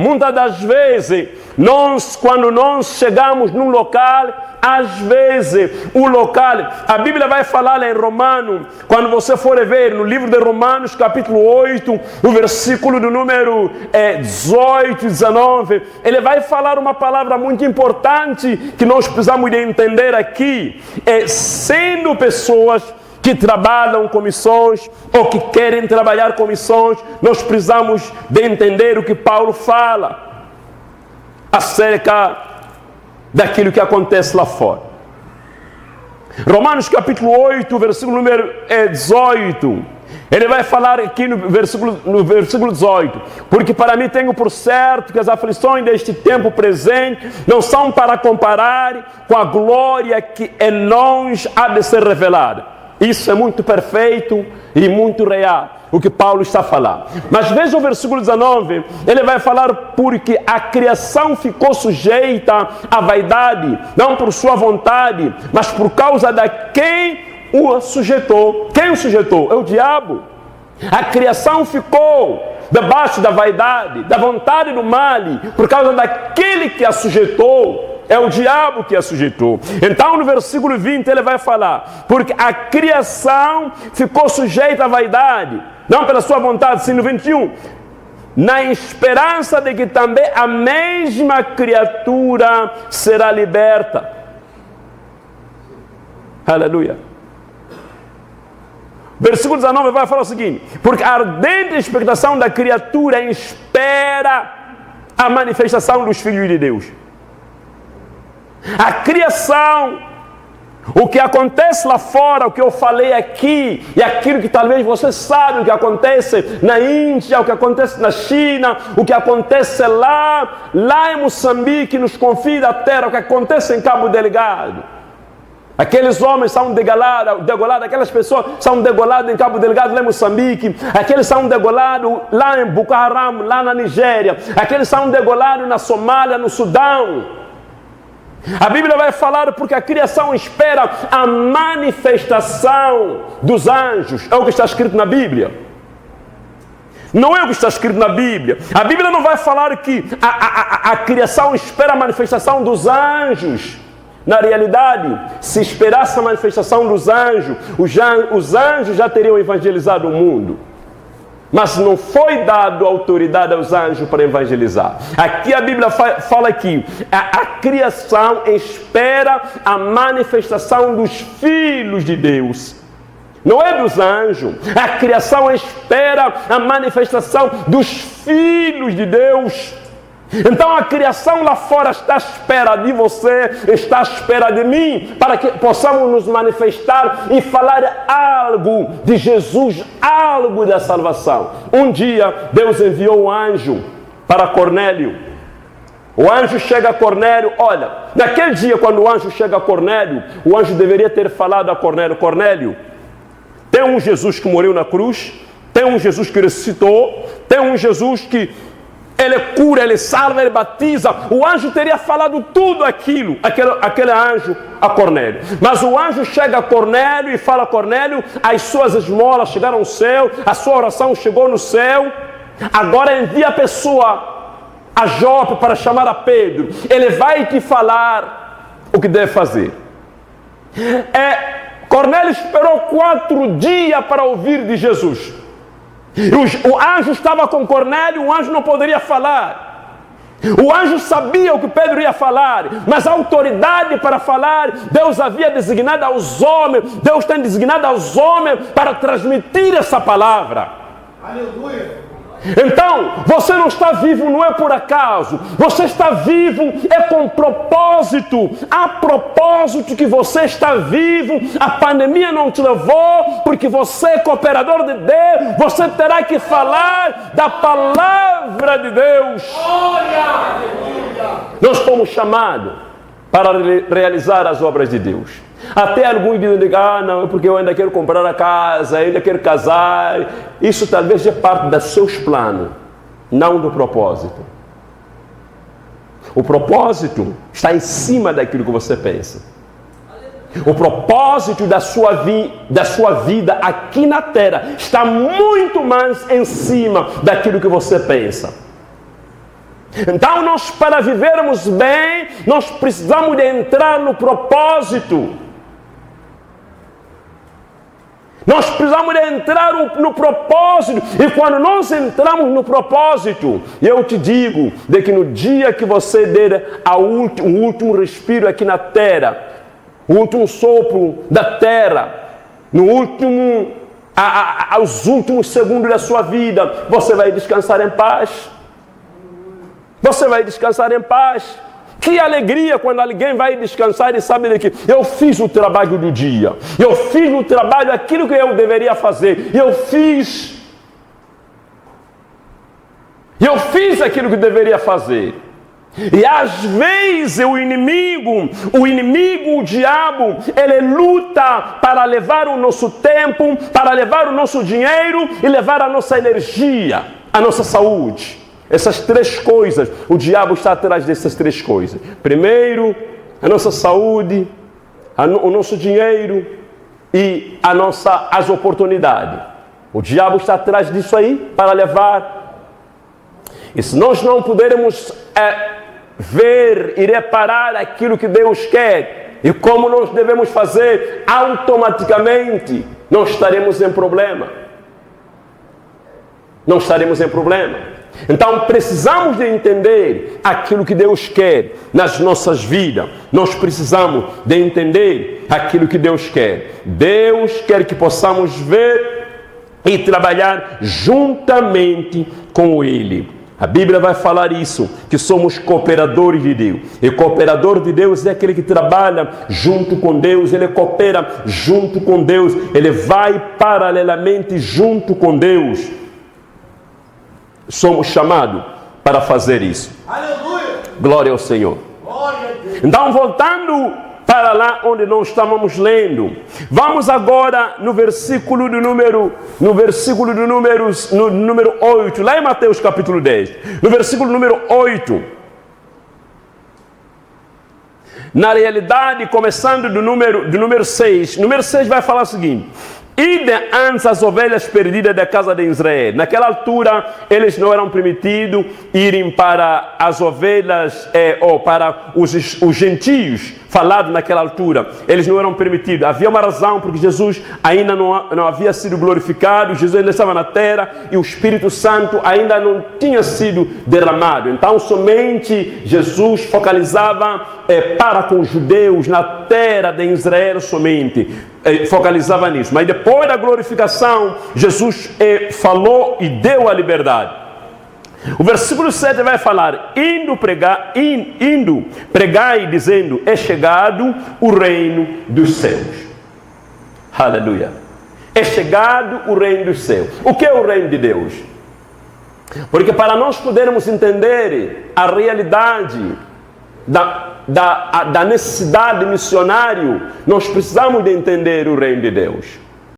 Muitas das vezes, quando nós chegamos num local, às vezes o local, a Bíblia vai falar em Romanos, quando você for ver no livro de Romanos, capítulo 8, o versículo do número 18 e 19, ele vai falar uma palavra muito importante que nós precisamos de entender aqui, sendo pessoas que trabalham com missões ou que querem trabalhar com missões, nós precisamos de entender o que Paulo fala acerca daquilo que acontece lá fora. Romanos capítulo 8, versículo número 18, ele vai falar aqui no versículo 18, porque para mim tenho por certo que as aflições deste tempo presente não são para comparar com a glória que em nós há de ser revelada. Isso é muito perfeito e muito real, o que Paulo está falando. Mas veja o versículo 19, ele vai falar porque a criação ficou sujeita à vaidade, não por sua vontade, mas por causa de quem o sujeitou. Quem o sujeitou? É o diabo. A criação ficou debaixo da vaidade, da vontade do mal, por causa daquele que a sujeitou. É o diabo que a sujeitou. Então no versículo 20 ele vai falar, porque a criação ficou sujeita à vaidade, não pela sua vontade, sim, no 21, na esperança de que também a mesma criatura será liberta. Aleluia. Versículo 19 vai falar o seguinte, porque a ardente expectação da criatura espera a manifestação dos filhos de Deus. A criação, o que acontece lá fora, o que eu falei aqui, e aquilo que talvez você sabe, o que acontece na Índia, o que acontece na China, o que acontece lá em Moçambique, nos confins da terra, o que acontece em Cabo Delgado. Aqueles homens são degolados, aquelas pessoas são degoladas em Cabo Delgado, lá em Moçambique. Aqueles são degolados lá em Boko Haram, lá na Nigéria. Aqueles são degolados na Somália, no Sudão. A Bíblia vai falar porque a criação espera a manifestação dos anjos. É o que está escrito na Bíblia. Não é o que está escrito na Bíblia. A Bíblia não vai falar que a criação espera a manifestação dos anjos. Na realidade, se esperasse a manifestação dos anjos, os anjos já teriam evangelizado o mundo. Mas não foi dado autoridade aos anjos para evangelizar. Aqui a Bíblia fala que a criação espera a manifestação dos filhos de Deus. Não é dos anjos. A criação espera a manifestação dos filhos de Deus. Então a criação lá fora está à espera de você, está à espera de mim, para que possamos nos manifestar e falar algo de Jesus, algo da salvação. Um dia Deus enviou um anjo para Cornélio. O anjo chega a Cornélio, olha, naquele dia quando o anjo chega a Cornélio, o anjo deveria ter falado a Cornélio, Cornélio, tem um Jesus que morreu na cruz, tem um Jesus que ressuscitou, tem um Jesus que ele cura, ele salva, ele batiza. O anjo teria falado tudo aquilo, aquele anjo a Cornélio. Mas o anjo chega a Cornélio e fala a Cornélio, as suas esmolas chegaram ao céu, a sua oração chegou no céu. Agora envia a pessoa a Jope para chamar a Pedro. Ele vai te falar o que deve fazer. Cornélio esperou 4 dias para ouvir de Jesus. O anjo estava com Cornélio, o anjo não poderia falar. O anjo sabia o que Pedro ia falar, mas a autoridade para falar, Deus havia designado aos homens, Deus tem designado aos homens para transmitir essa palavra. Aleluia! Então, você não está vivo, não é por acaso. Você está vivo, é com propósito. A propósito que você está vivo, a pandemia não te levou, porque você é cooperador de Deus. Você terá que falar da palavra de Deus. Nós fomos chamados para realizar as obras de Deus. Até alguns dizem, não, é porque eu ainda quero comprar a casa, eu ainda quero casar. Isso talvez é parte dos seus planos, não do propósito. O propósito está em cima daquilo que você pensa. O propósito da sua vida aqui na terra está muito mais em cima daquilo que você pensa. Então nós, para vivermos bem, nós precisamos de entrar no propósito. Nós precisamos de entrar no propósito. E quando nós entramos no propósito, eu te digo de que no dia que você der o último respiro aqui na terra, o último sopro da terra, aos últimos segundos da sua vida, você vai descansar em paz. Você vai descansar em paz. Que alegria quando alguém vai descansar e sabe que eu fiz o trabalho do dia. Eu fiz o trabalho, aquilo que eu deveria fazer. Eu fiz aquilo que deveria fazer. E às vezes o inimigo, o diabo, ele luta para levar o nosso tempo, para levar o nosso dinheiro e levar a nossa energia, a nossa saúde. Essas três coisas, o diabo está atrás dessas três coisas. Primeiro, a nossa saúde, o nosso dinheiro e as oportunidades. O diabo está atrás disso aí para levar. E se nós não pudermos ver e reparar aquilo que Deus quer e como nós devemos fazer, automaticamente não estaremos em problema. Não estaremos em problema. Então precisamos de entender aquilo que Deus quer nas nossas vidas. Nós precisamos de entender aquilo que Deus quer. Deus quer que possamos ver e trabalhar juntamente com Ele. A Bíblia vai falar isso, que somos cooperadores de Deus. E cooperador de Deus é aquele que trabalha junto com Deus, ele coopera junto com Deus, ele vai paralelamente junto com Deus. Somos chamados para fazer isso. Aleluia! Glória ao Senhor. Glória a Deus. Então, voltando para lá onde nós estávamos lendo, vamos agora no versículo do número 8, lá em Mateus capítulo 10. No versículo número 8. Na realidade, começando do número 6. Número 6 vai falar o seguinte: ide antes as ovelhas perdidas da casa de Israel. Naquela altura, eles não eram permitidos irem para as ovelhas ou para os gentios falados naquela altura. Eles não eram permitidos. Havia uma razão, porque Jesus ainda não havia sido glorificado. Jesus ainda estava na terra e o Espírito Santo ainda não tinha sido derramado. Então, somente Jesus focalizava para com os judeus na terra de Israel somente. Focalizava nisso. Mas depois da glorificação, Jesus falou e deu a liberdade. O versículo 7 vai falar: indo pregai, dizendo, é chegado o reino dos céus. Aleluia. É chegado o reino dos céus. O que é o reino de Deus? Porque para nós podermos entender a realidade da necessidade missionária, nós precisamos de entender o reino de Deus.